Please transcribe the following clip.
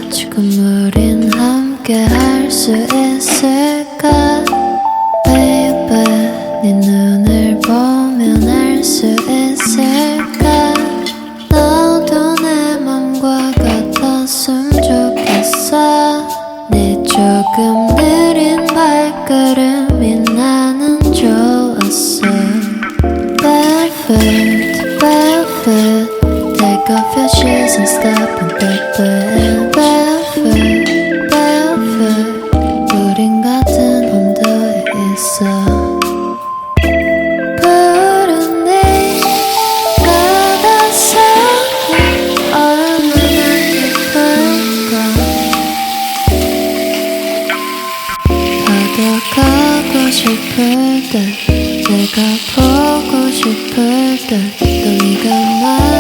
지금 우린 함께 할 수 있을까 Baby 네 눈을 보면 알 수 있을까 너도 내 맘과 같았으면 좋겠어 네 조금 느린 발걸음이 나는 좋았어 Barefoot, barefoot Take off your shoes and stop and barefoot Barefoot, barefoot 우린 같은 온도에 있어 푸른 네 바닷속이 얼마나 예쁜가 바다 가고 싶을 때 내가 보고 싶을 때 또 네가 말